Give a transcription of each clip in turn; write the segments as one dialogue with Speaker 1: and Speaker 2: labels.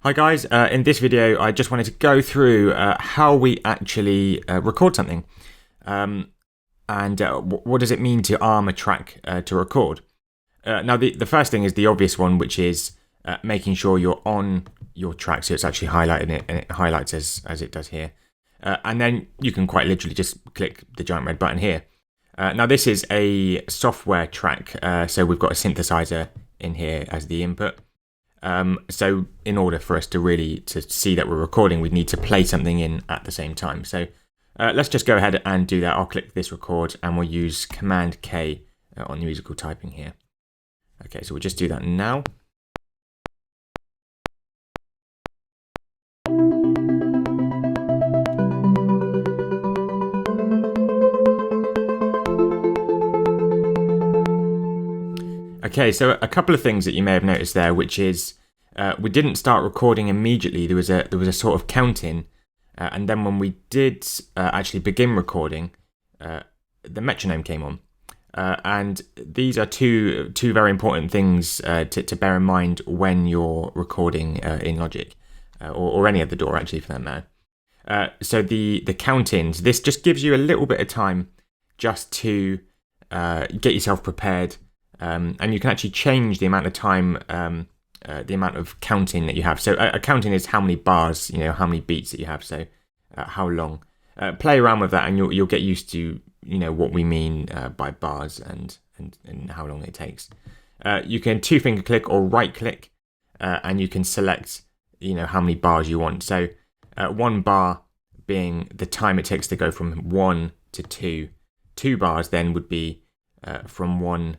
Speaker 1: Hi guys, in this video I just wanted to go through how we actually record something and what does it mean to arm a track to record. Now the first thing is the obvious one, which is making sure you're on your track so it's actually highlighting it and it highlights as it does here. And then you can quite literally just click the giant red button here. Now this is a software track, so we've got a synthesizer in here as the input. So in order for us to see that we're recording, we need to play something in at the same time. So let's just go ahead and do that. I'll click this record and we'll use Command K on the musical typing here. Okay, so we'll just do that now. Okay, so a couple of things that you may have noticed there, which is we didn't start recording immediately. There was a sort of count-in, and then when we did actually begin recording, the metronome came on. And these are two very important things to bear in mind when you're recording in Logic, or any other DAW actually for that matter. So the count-ins, this just gives you a little bit of time just to get yourself prepared. And you can actually change the amount of time, the amount of counting that you have. So a counting is how many bars, how many beats that you have. So how long. Play around with that, and you'll get used to what we mean by bars and how long it takes. You can two-finger click or right-click, and you can select how many bars you want. So 1 bar being the time it takes to go from 1 to 2. 2 bars then would be from 1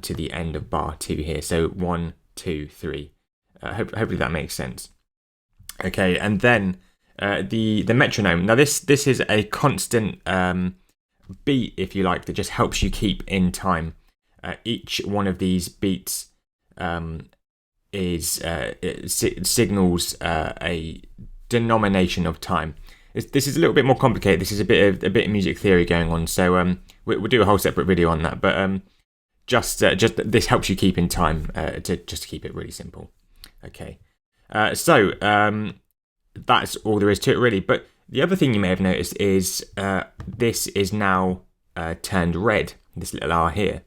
Speaker 1: to the end of bar 2 here. So 1, 2, 3. Hopefully that makes sense. Okay, and then the metronome. Now this is a constant beat, if you like, that just helps you keep in time. Each one of these beats signals a denomination of time. This is a little bit more complicated. This is a bit of music theory going on. So we'll do a whole separate video on that. But just this helps you keep in time to keep it really simple. Okay, so that's all there is to it really. But the other thing you may have noticed is this is now turned red, this little R here.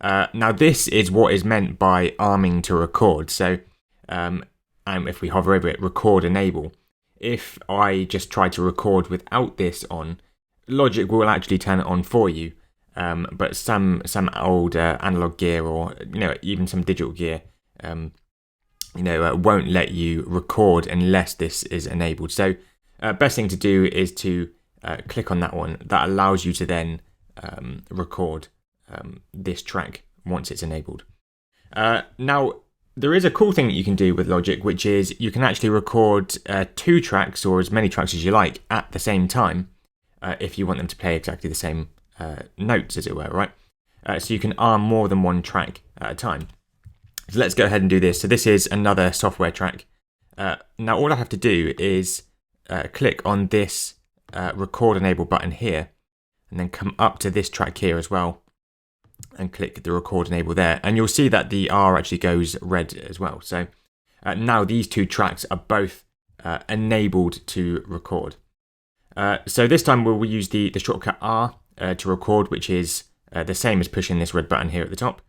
Speaker 1: Now this is what is meant by arming to record. So and if we hover over it, record enable. If I just try to record without this on, Logic will actually turn it on for you. But some old analog gear, or even some digital gear, won't let you record unless this is enabled. So best thing to do is to click on that one. That allows you to then record this track once it's enabled. Now there is a cool thing that you can do with Logic, which is you can actually record 2 tracks or as many tracks as you like at the same time if you want them to play exactly the same notes, as it were, right? So you can arm more than 1 track at a time. So let's go ahead and do this. So this is another software track. Now all I have to do is click on this record enable button here, and then come up to this track here as well, and click the record enable there, and you'll see that the R actually goes red as well. So now these 2 tracks are both enabled to record. So this time we'll use the shortcut R to record, which is the same as pushing this red button here at the top,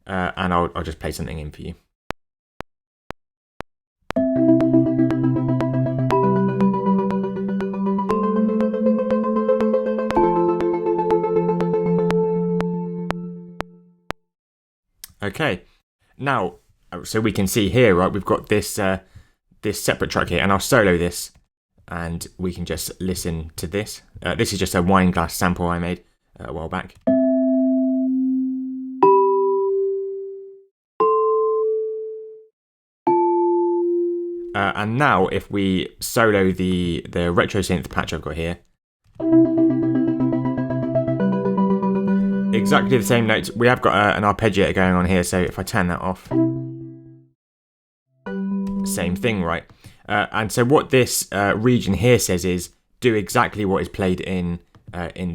Speaker 1: and I'll just play something in for you. Okay, now so we can see here, right, we've got this this separate track here, and I'll solo this. And we can just listen to this. This is just a wine glass sample I made a while back. And now if we solo the retro synth patch I've got here, exactly the same notes. We have got an arpeggiator going on here, so if I turn that off, same thing, right? And so what this region here says is do exactly what is played in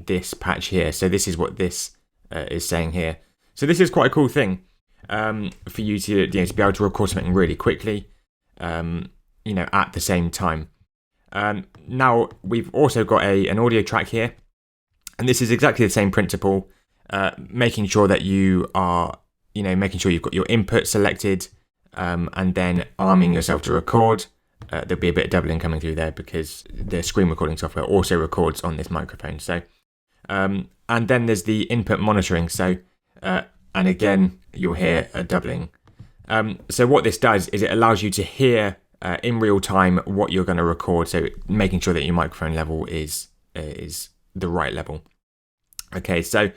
Speaker 1: this patch here. So this is what this is saying here. So this is quite a cool thing for you to to be able to record something really quickly. at the same time. Now we've also got an audio track here, and this is exactly the same principle, making sure that you are, making sure you've got your input selected, and then arming yourself to record. There'll be a bit of doubling coming through there because the screen recording software also records on this microphone. So, and then there's the input monitoring. So, and again, you'll hear a doubling. So what this does is it allows you to hear in real time what you're going to record. So making sure that your microphone level is the right level. Okay, so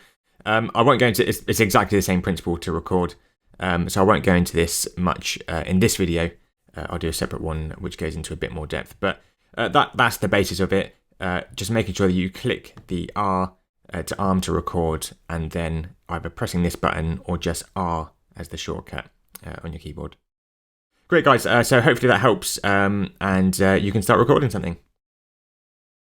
Speaker 1: I won't go into it's exactly the same principle to record. So I won't go into this much in this video. I'll do a separate one which goes into a bit more depth. But that's the basis of it. Just making sure that you click the R to arm to record, and then either pressing this button or just R as the shortcut on your keyboard. Great, guys. So hopefully that helps, and you can start recording something.